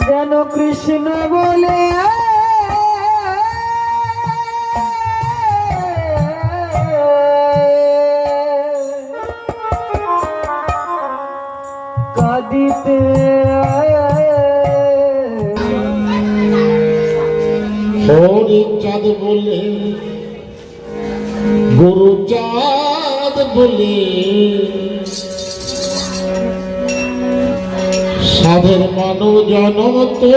যেন কৃষ্ণ বলে কাঁদিতে চাঁদ বলে গুরু চাঁদ বলে সাধের মানব জনম তো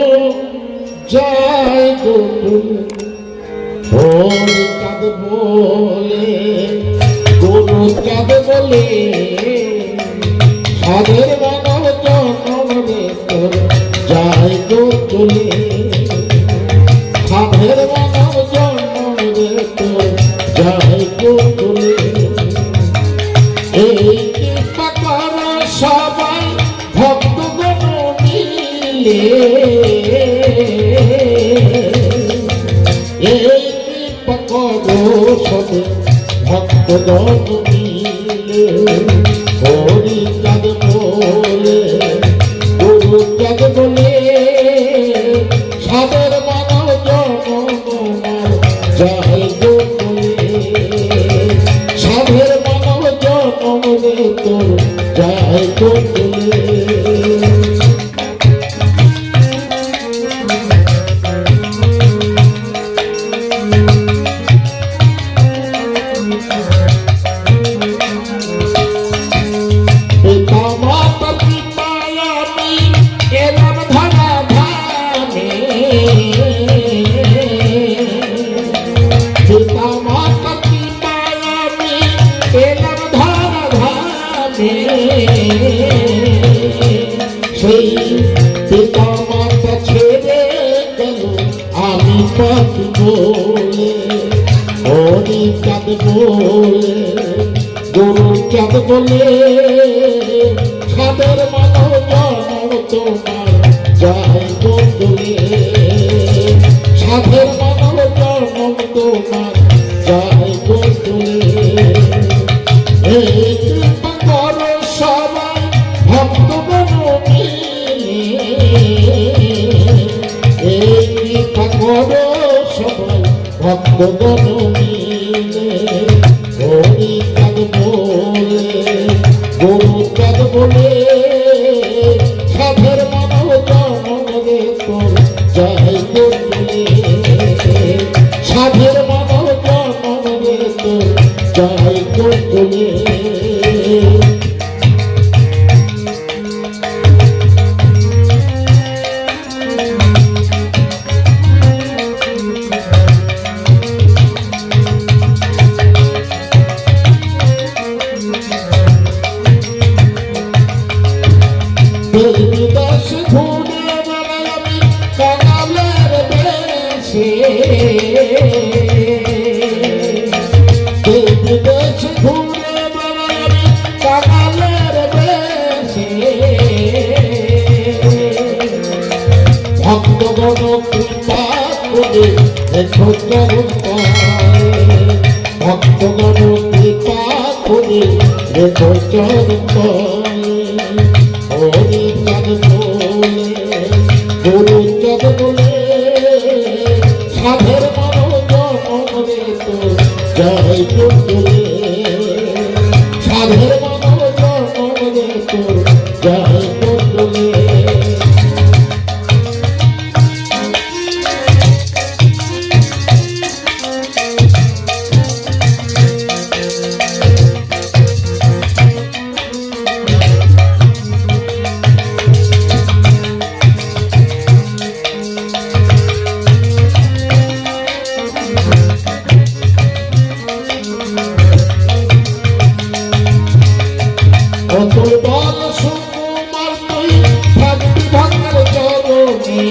যায় চাঁদ বলে গুরু চাঁদ বলে সাধের মানব জনম রে তোর যায় চলে সাধের মানব জন্ম রে তোর যায় চলে এই কৃপা কর সবাই ভক্তগণ মিলে এই কৃপা কর সবে ভক্তগণ মিলে হরি চাঁদ বলে গুরু চাঁদ বলে সাধের মানব জন্ম যায় চলে সাধের মানব জন্ম রে তোর যায় চলে সেই পিতা মাতা ছেড়ে গেল আমি পাখি বলে হরি চাঁদ বলে গুরু চাঁদ বলে সাধের মানব জন্ম তোমার যায় চলে সাধের মানব জন্ম তোমার যায় চলে এই কৃপা করো সবাই ভক্তগণ মিলে এই কৃপা করো সবাই ভক্তগণ মিলে হরি চাঁদ বলে গুরু চাঁদ বলে সাধের মানব জন্ম রে তোর যায় চলে সাধের মানব জন্ম রে তোর যায় চলে দেশ ঘুরে বেড়াই আমি কাঙালের বেশে দেশ ঘুরে বেড়াই আমি কাঙালের বেশে ভক্তগণ কৃপা করে দেখো চরণ পায়ে ভক্তগণ কৃপা করে দেখো চরণ পায়ে হরি চাঁদ বলে গুরু চাঁদ বলে সাধের মানব জন্ম রে তোর যায় চলে সাধের মানব জন্ম রে তোর যায় চলে অতুল বল সুকুমার তুই ভক্তি ভক্তের চরণে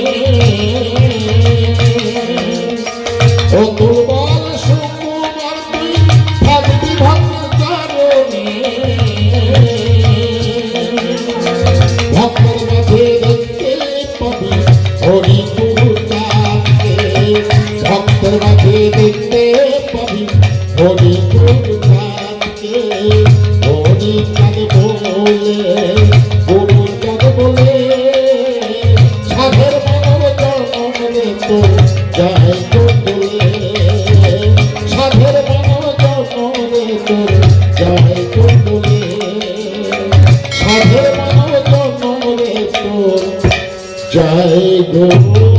অতুল বল সুকুমার তুই ভক্তি ভক্তের চরণে ভক্তের মাঝে দেখতে পাবি হরি গুরু চাঁদকে ভক্তের মাঝে দেখতে পাবি হরি গুরু চাঁদকে হরি চাঁদ বলে গুরু চাঁদ বলে সাধের জয় গো